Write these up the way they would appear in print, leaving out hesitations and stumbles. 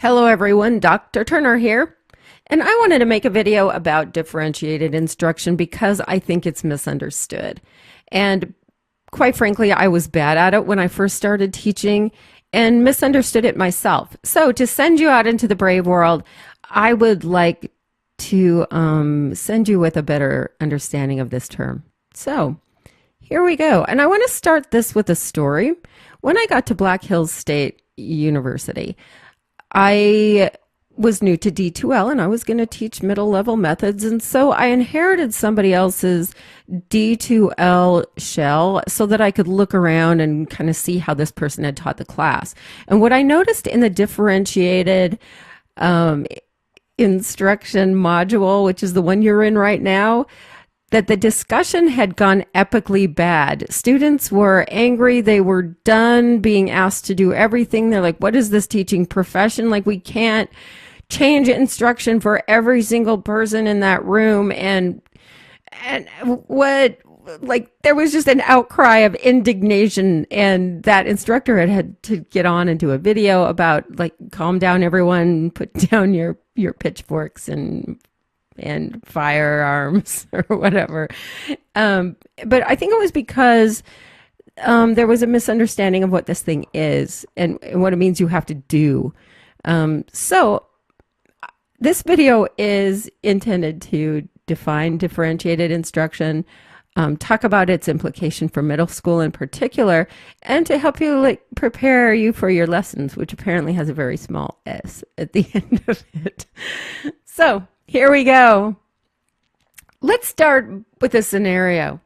Hello everyone, Dr. Turner here, and I wanted to make a video about differentiated instruction because I think it's misunderstood. And quite frankly, I was bad at it when I first started teaching and misunderstood it myself. So to send you out into the brave world, I would like to send you with a better understanding of this term. So here we go. And I want to start this with a story. When I got to Black Hills State University, I was new to D2L and I was going to teach middle level methods. And so I inherited somebody else's D2L shell so that I could look around and kind of see how this person had taught the class. And what I noticed in the differentiated instruction module, which is the one you're in right now, that the discussion had gone epically bad. Students were angry. They were done being asked to do everything. They're like, what is this teaching profession? Like, we can't change instruction for every single person in that room. And what, like, there was just an outcry of indignation. And that instructor had to get on and do a video about, like, calm down everyone, put down your pitchforks and firearms or whatever. But I think it was because there was a misunderstanding of what this thing is and what it means you have to do. So this video is intended to define differentiated instruction, talk about its implication for middle school in particular, and to help you prepare you for your lessons, which apparently has a very small s at the end of it. So here we go. Let's start with a scenario.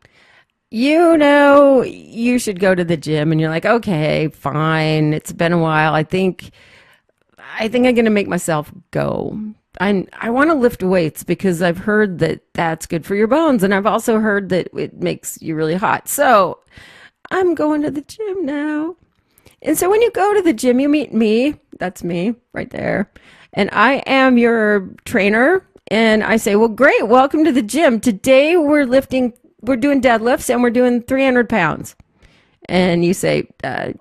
You know, you should go to the gym and you're like, okay, fine. It's been a while. I think I'm going to make myself go. I want to lift weights because I've heard that that's good for your bones. And I've also heard that it makes you really hot. So I'm going to the gym now. And so when you go to the gym, you meet me. That's me right there. And I am your trainer. And I say, well, great, welcome to the gym. Today we're doing deadlifts and we're doing 300 pounds. And you say, I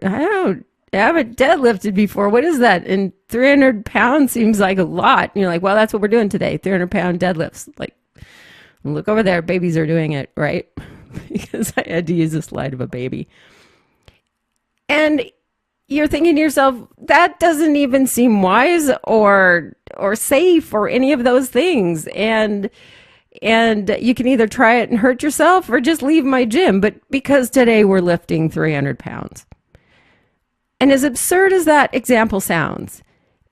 haven't deadlifted before. What is that? And 300 pounds seems like a lot. And you're like, well, that's what we're doing today, 300-pound deadlifts. Like, look over there, babies are doing it, right? Because I had to use a slide of a baby. And you're thinking to yourself, that doesn't even seem wise or safe or any of those things. And you can either try it and hurt yourself or just leave my gym. But because today we're lifting 300 pounds. And as absurd as that example sounds,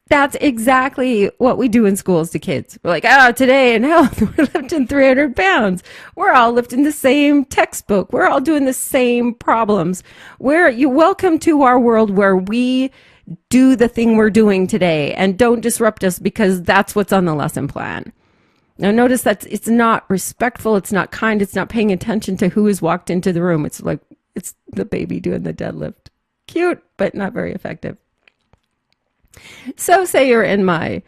that's exactly what we do in schools to kids. We're like, today in health, we're lifting 300 pounds. We're all lifting the same textbook. We're all doing the same problems. You're welcome to our world where we do the thing we're doing today and don't disrupt us because that's what's on the lesson plan. Now notice that it's not respectful. It's not kind. It's not paying attention to who has walked into the room. It's like, it's the baby doing the deadlift. Cute, but not very effective. So say you're in my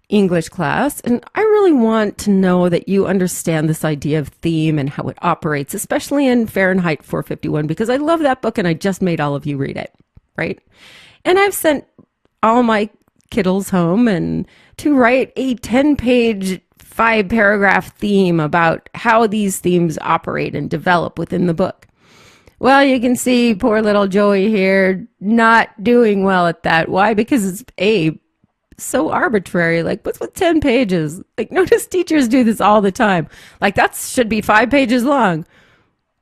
English class, and I really want to know that you understand this idea of theme and how it operates, especially in Fahrenheit 451, because I love that book and I just made all of you read it, right? And I've sent all my kiddos home and to write a 10-page, 5-paragraph theme about how these themes operate and develop within the book. Well, you can see poor little Joey here not doing well at that. Why? Because it's so arbitrary. Like, what's with 10 pages? Like, notice teachers do this all the time. Like, that should be 5 pages long.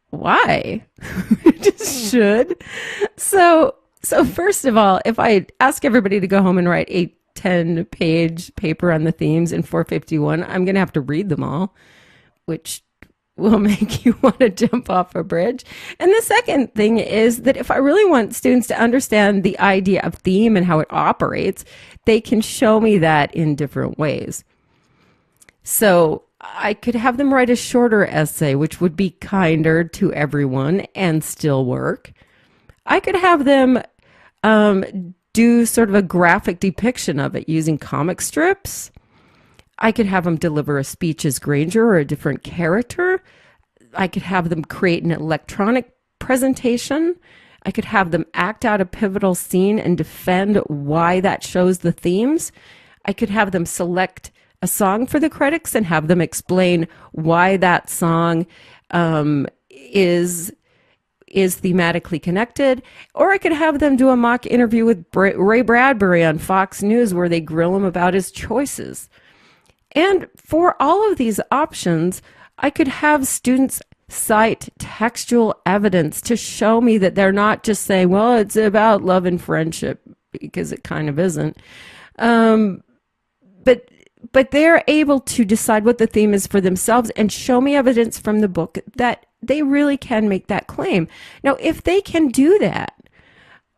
Why? It just should. So first of all, if I ask everybody to go home and write a 10-page paper on the themes in 451, I'm going to have to read them all, which will make you want to jump off a bridge. And the second thing is that if I really want students to understand the idea of theme and how it operates, they can show me that in different ways. So I could have them write a shorter essay, which would be kinder to everyone and still work. I could have them do sort of a graphic depiction of it using comic strips. I could have them deliver a speech as Granger or a different character. I could have them create an electronic presentation. I could have them act out a pivotal scene and defend why that shows the themes. I could have them select a song for the critics and have them explain why that song is thematically connected. Or I could have them do a mock interview with Ray Bradbury on Fox News where they grill him about his choices. And for all of these options, I could have students cite textual evidence to show me that they're not just saying, well, it's about love and friendship, because it kind of isn't. But they're able to decide what the theme is for themselves and show me evidence from the book that they really can make that claim. Now, if they can do that,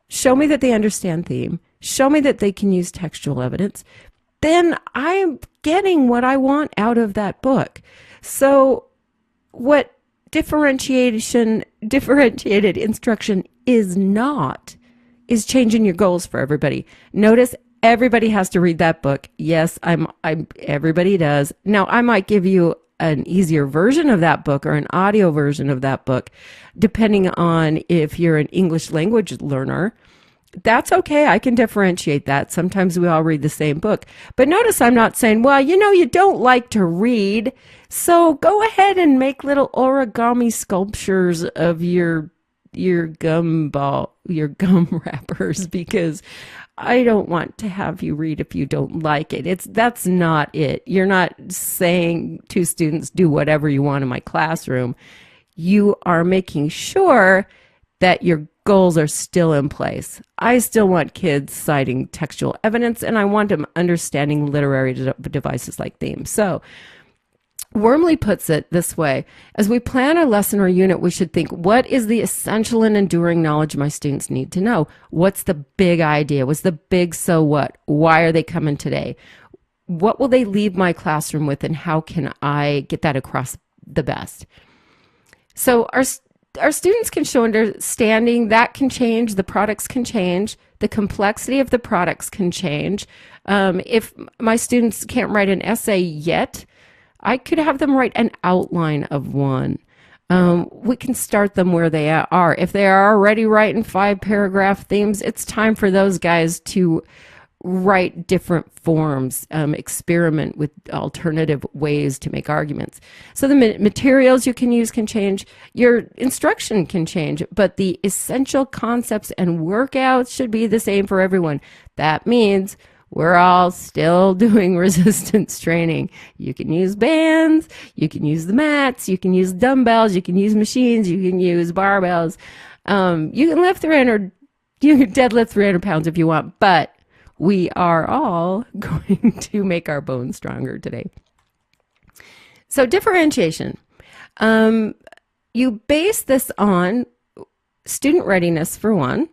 show me that they understand theme, show me that they can use textual evidence, then I'm getting what I want out of that book. So what differentiated instruction is not, is changing your goals for everybody. Notice everybody has to read that book. Yes, everybody does. Now, I might give you an easier version of that book or an audio version of that book, depending on if you're an English language learner. That's okay. I can differentiate that. Sometimes we all read the same book. But notice I'm not saying, well, you don't like to read, so go ahead and make little origami sculptures of your gum wrappers, because I don't want to have you read if you don't like it. That's not it. You're not saying to students, do whatever you want in my classroom. You are making sure that your goals are still in place. I still want kids citing textual evidence, and I want them understanding literary devices like themes. So Wormley puts it this way: as we plan a lesson or unit, we should think, what is the essential and enduring knowledge my students need to know? What's the big idea? What's the big so what? Why are they coming today? What will they leave my classroom with, and how can I get that across the best? So our students can show understanding. That can change. The products can change. The complexity of the products can change. If my students can't write an essay yet, I could have them write an outline of one. We can start them where they are. If they are already writing 5-paragraph themes, it's time for those guys to write different forms, experiment with alternative ways to make arguments. So the materials you can use can change, your instruction can change, but the essential concepts and workouts should be the same for everyone. That means we're all still doing resistance training. You can use bands, you can use the mats, you can use dumbbells, you can use machines, you can use barbells. You can deadlift 300 pounds if you want, but we are all going to make our bones stronger today. So differentiation. You base this on student readiness, for one.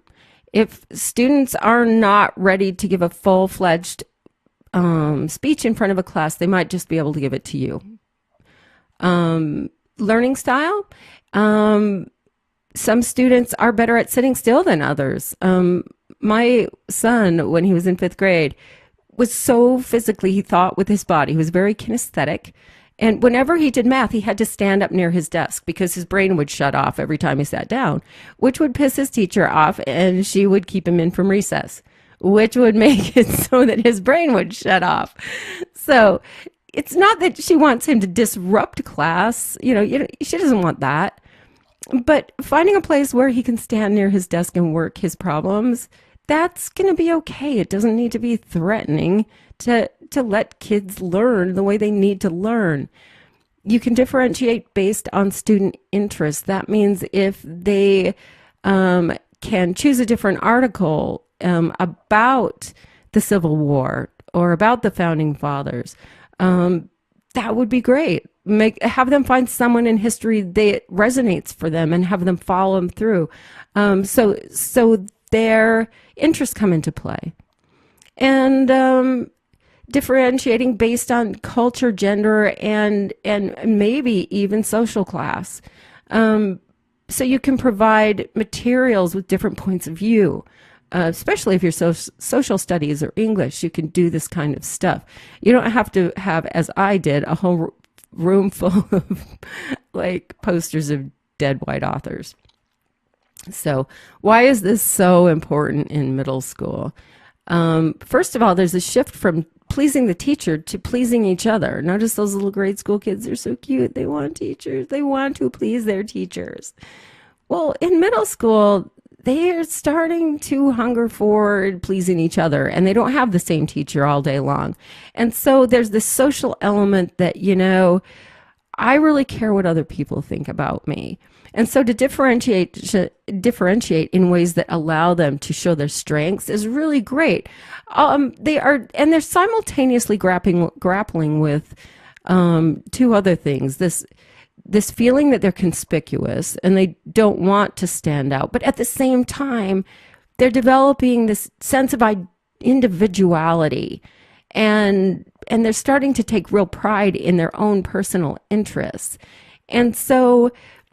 If students are not ready to give a full-fledged speech in front of a class, they might just be able to give it to you. Learning style. Some students are better at sitting still than others. My son, when he was in 5th grade, was so physically, he thought with his body. He was very kinesthetic. And whenever he did math, he had to stand up near his desk because his brain would shut off every time he sat down, which would piss his teacher off, and she would keep him in from recess, which would make it so that his brain would shut off. So it's not that she wants him to disrupt class. She doesn't want that. But finding a place where he can stand near his desk and work his problems, that's going to be okay. It doesn't need to be threatening to let kids learn the way they need to learn. You can differentiate based on student interest. That means if they can choose a different article about the Civil War or about the Founding Fathers, that would be great. Have them find someone in history that resonates for them and have them follow them through. So their interests come into play. And differentiating based on culture, gender, and maybe even social class. So you can provide materials with different points of view. Especially if you're social studies or English, you can do this kind of stuff. You don't have to have, as I did, a whole room full of posters of dead white authors. So, why is this so important in middle school? First of all, there's a shift from pleasing the teacher to pleasing each other. Notice those little grade school kids are so cute. They want teachers. They want to please their teachers. Well, in middle school, they're starting to hunger for pleasing each other, and they don't have the same teacher all day long. And so there's this social element that, I really care what other people think about me. And so to differentiate in ways that allow them to show their strengths is really great. They're simultaneously grappling with two other things. This feeling that they're conspicuous and they don't want to stand out, but at the same time, they're developing this sense of individuality, and they're starting to take real pride in their own personal interests. And so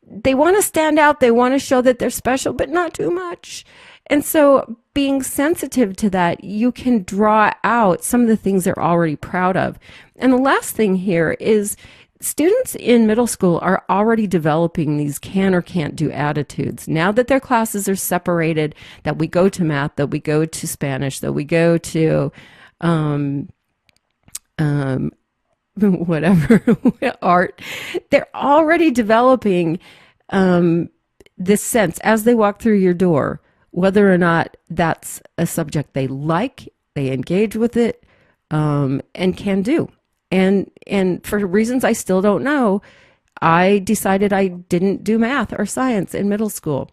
they want to stand out, they want to show that they're special, but not too much. And so being sensitive to that, you can draw out some of the things they're already proud of. And the last thing here is students in middle school are already developing these can or can't do attitudes. Now that their classes are separated, that we go to math, that we go to Spanish, that we go to whatever, art, they're already developing this sense as they walk through your door, whether or not that's a subject they like, they engage with it, and can do. And for reasons I still don't know, I decided I didn't do math or science in middle school.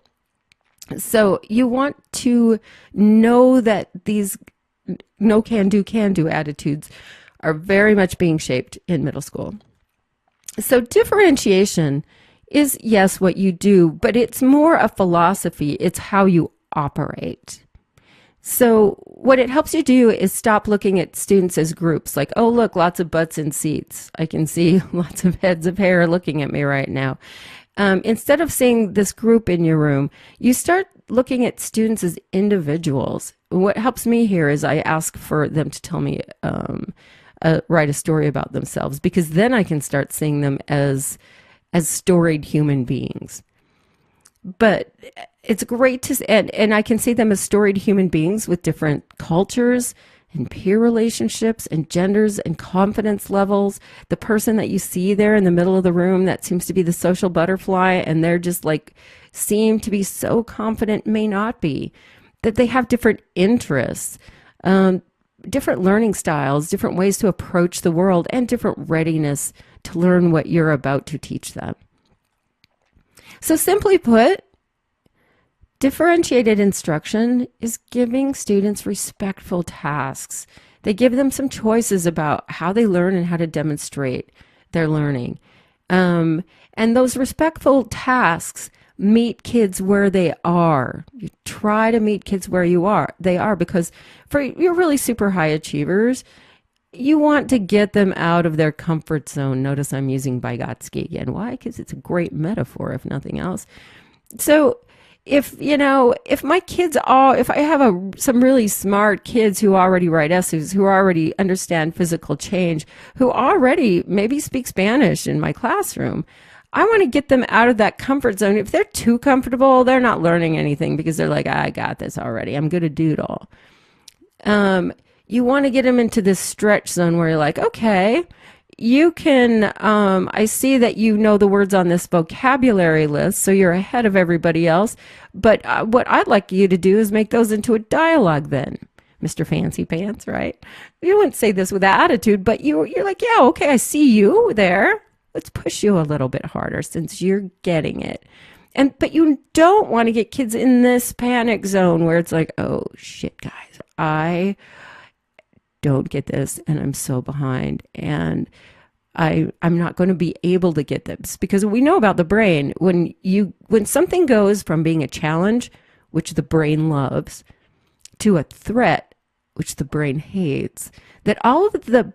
So you want to know that these no can do attitudes are very much being shaped in middle school. So differentiation is, yes, what you do, but it's more a philosophy. It's how you operate. So what it helps you do is stop looking at students as groups, like, oh, look, lots of butts in seats. I can see lots of heads of hair looking at me right now. Instead of seeing this group in your room, you start looking at students as individuals. What helps me here is I ask for them to tell me, write a story about themselves, because then I can start seeing them as storied human beings. But it's great to, and I can see them as storied human beings with different cultures and peer relationships and genders and confidence levels. The person that you see there in the middle of the room that seems to be the social butterfly, and they're just like, seem to be so confident, may not be. That they have different interests, different learning styles, different ways to approach the world, and different readiness to learn what you're about to teach them. So simply put, differentiated instruction is giving students respectful tasks. They give them some choices about how they learn and how to demonstrate their learning. And those respectful tasks meet kids where they are. You try to meet kids where they are, because for your really super high achievers, you want to get them out of their comfort zone. Notice I'm using Vygotsky again. Why? Because it's a great metaphor, if nothing else. So if my kids if I have some really smart kids who already write essays, who already understand physical change, who already maybe speak Spanish in my classroom, I want to get them out of that comfort zone. If they're too comfortable, they're not learning anything, because they're like, I got this already. I'm good at doodle. You want to get them into this stretch zone where you're like, okay, you can, I see that you know the words on this vocabulary list, so you're ahead of everybody else. But what I'd like you to do is make those into a dialogue then, Mr. Fancy Pants, right? You wouldn't say this with attitude, but you're like, yeah, okay, I see you there. Let's push you a little bit harder since you're getting it. But you don't want to get kids in this panic zone where it's like, oh shit, guys, I don't get this and I'm so behind and I'm not going to be able to get this. Because we know about the brain, when something goes from being a challenge, which the brain loves, to a threat, which the brain hates, that all of the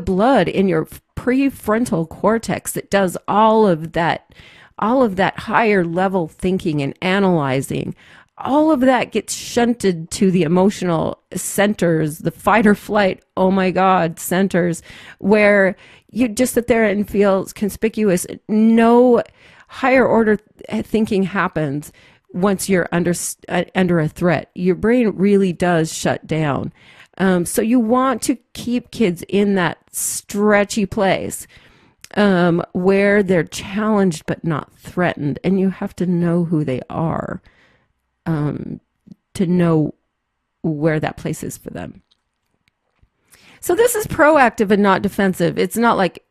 blood in your prefrontal cortex that does all of that higher level thinking and analyzing, all of that gets shunted to the emotional centers, the fight or flight, oh my God, centers, where you just sit there and feel conspicuous. No higher order thinking happens once you're under a threat. Your brain really does shut down. So you want to keep kids in that stretchy place where they're challenged but not threatened, and you have to know who they are to know where that place is for them. So this is proactive and not defensive. It's not like,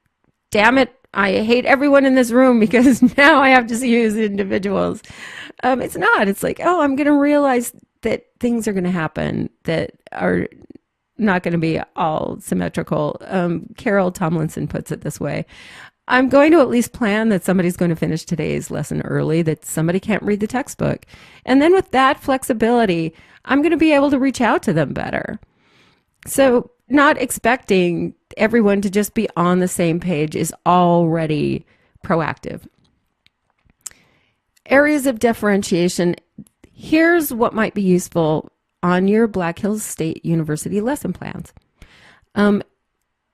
damn it, I hate everyone in this room because now I have to see you as individuals. It's not. It's like, oh, I'm going to realize that things are going to happen that are not going to be all symmetrical. Carol Tomlinson puts it this way. I'm going to at least plan that somebody's going to finish today's lesson early, that somebody can't read the textbook. And then with that flexibility, I'm going to be able to reach out to them better. So not expecting everyone to just be on the same page is already proactive. Areas of differentiation. Here's what might be useful on your Black Hills State University lesson plans.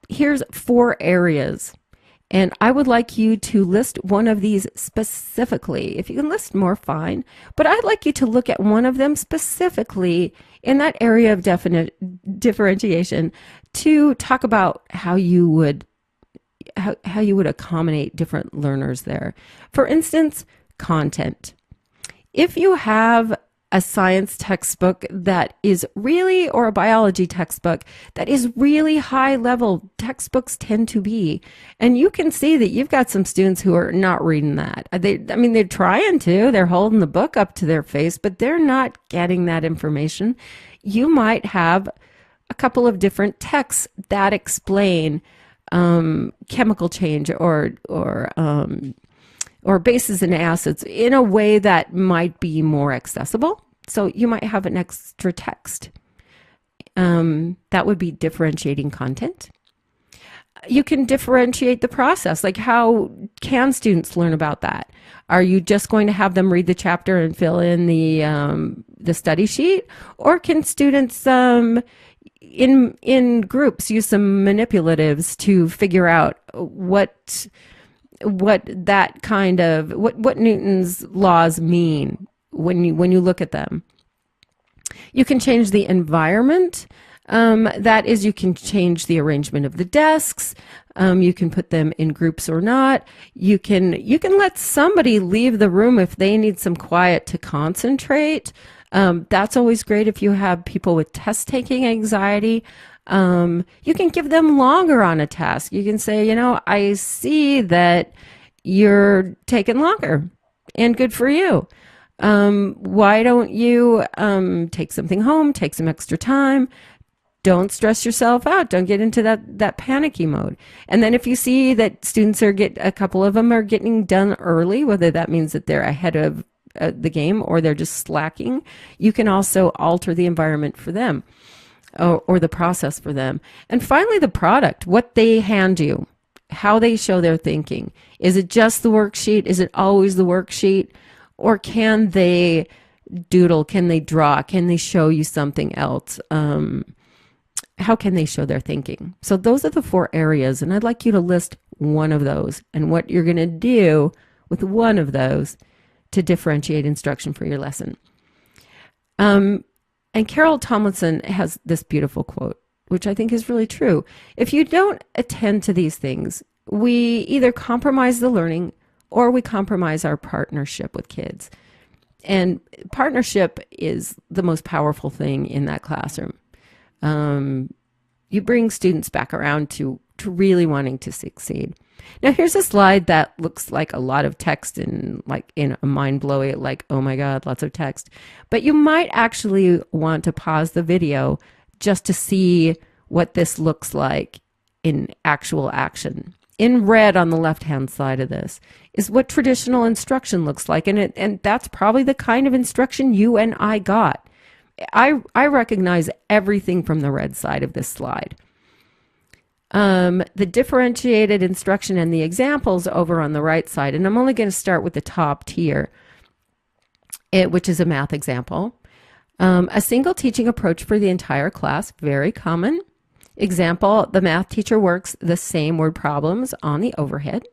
Here's 4 areas, and I would like you to list one of these specifically. If you can list more, fine, but I'd like you to look at one of them specifically in that area of differentiation to talk about how you would accommodate different learners there. For instance, content. If you have a science textbook that is really, or a biology textbook that is really high level, textbooks tend to be, and you can see that you've got some students who are not reading that. They're trying to, they're holding the book up to their face, but they're not getting that information. You might have a couple of different texts that explain chemical change or bases and acids in a way that might be more accessible. So you might have an extra text. That would be differentiating content. You can differentiate the process. Like, how can students learn about that? Are you just going to have them read the chapter and fill in the study sheet? Or can students in groups use some manipulatives to figure out what Newton's laws mean when you look at them? You can change the environment. That is, you can change the arrangement of the desks. You can put them in groups or not. You can let somebody leave the room if they need some quiet to concentrate. That's always great if you have people with test-taking anxiety. You can give them longer on a task. You can say, I see that you're taking longer, and good for you. Why don't you take something home, take some extra time? Don't stress yourself out. Don't get into that panicky mode. And then if you see that students a couple of them are getting done early, whether that means that they're ahead of the game or they're just slacking, you can also alter the environment for them or the process for them. And finally, the product, what they hand you, how they show their thinking. Is it just the worksheet? Is it always the worksheet? Or can they doodle? Can they draw? Can they show you something else? How can they show their thinking? So those are the 4 areas, and I'd like you to list one of those and what you're going to do with one of those to differentiate instruction for your lesson. And Carol Tomlinson has this beautiful quote, which I think is really true. If you don't attend to these things, we either compromise the learning or we compromise our partnership with kids. And partnership is the most powerful thing in that classroom. You bring students back around to really wanting to succeed. Now here's a slide that looks like a lot of text and like in a mind-blowing, like, oh my God, lots of text. But you might actually want to pause the video just to see what this looks like in actual action. In red on the left-hand side of this is what traditional instruction looks like, and that's probably the kind of instruction you and I got. I recognize everything from the red side of this slide. The differentiated instruction and the examples over on the right side, and I'm only going to start with the top tier, which is a math example. A single teaching approach for the entire class, very common. Example, the math teacher works the same word problems on the overhead.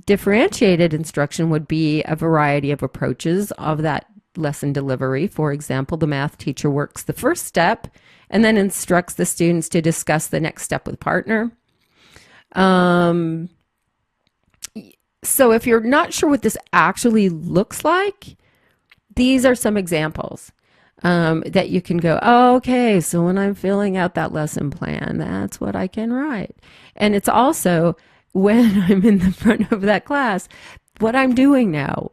Differentiated instruction would be a variety of approaches of that lesson delivery. For example, the math teacher works the first step and then instructs the students to discuss the next step with a partner. So if you're not sure what this actually looks like, these are some examples that you can go, oh, okay, so when I'm filling out that lesson plan, that's what I can write. And it's also when I'm in the front of that class, what I'm doing now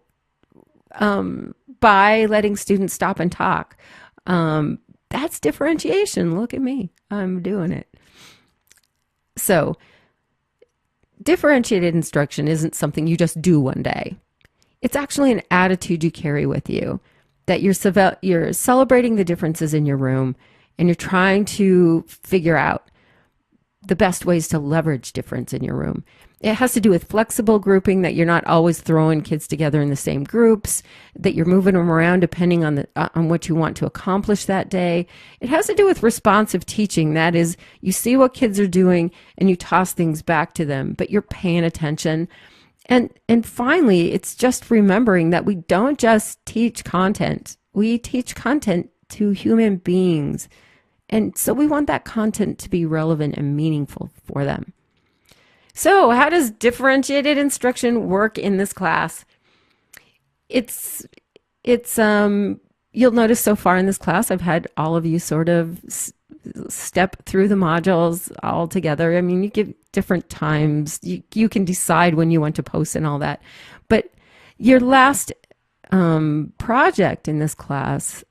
by letting students stop and talk. That's differentiation. Look at me. I'm doing it. So differentiated instruction isn't something you just do one day. It's actually an attitude you carry with you, that you're celebrating the differences in your room and you're trying to figure out the best ways to leverage difference in your room. It has to do with flexible grouping, that you're not always throwing kids together in the same groups, that you're moving them around depending on what you want to accomplish that day. It has to do with responsive teaching. That is, you see what kids are doing and you toss things back to them, but you're paying attention. And finally, it's just remembering that we don't just teach content. We teach content to human beings. And so we want that content to be relevant and meaningful for them. So how does differentiated instruction work in this class? It's you'll notice so far in this class, I've had all of you sort of step through the modules all together. I mean, you give different times. You can decide when you want to post and all that. But your last project in this class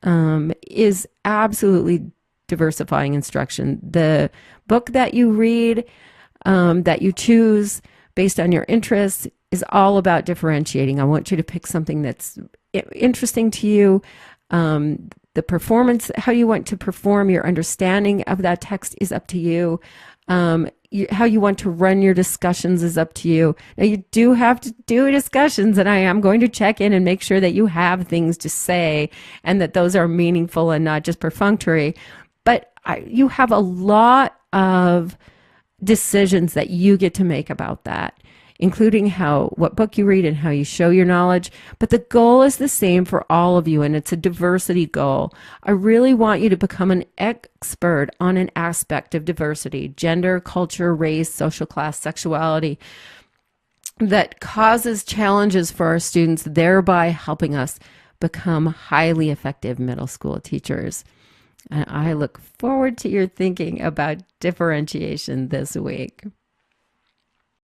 is absolutely diversifying instruction. The book that you read, that you choose based on your interests, is all about differentiating. I want you to pick something that's interesting to you. The performance, how you want to perform, your understanding of that text is up to you. How you want to run your discussions is up to you. Now, you do have to do discussions, and I am going to check in and make sure that you have things to say and that those are meaningful and not just perfunctory. But you have a lot of decisions that you get to make about that, including what book you read and how you show your knowledge. But the goal is the same for all of you, and it's a diversity goal. I really want you to become an expert on an aspect of diversity: gender, culture, race, social class, sexuality, that causes challenges for our students, thereby helping us become highly effective middle school teachers. And I look forward to your thinking about differentiation this week.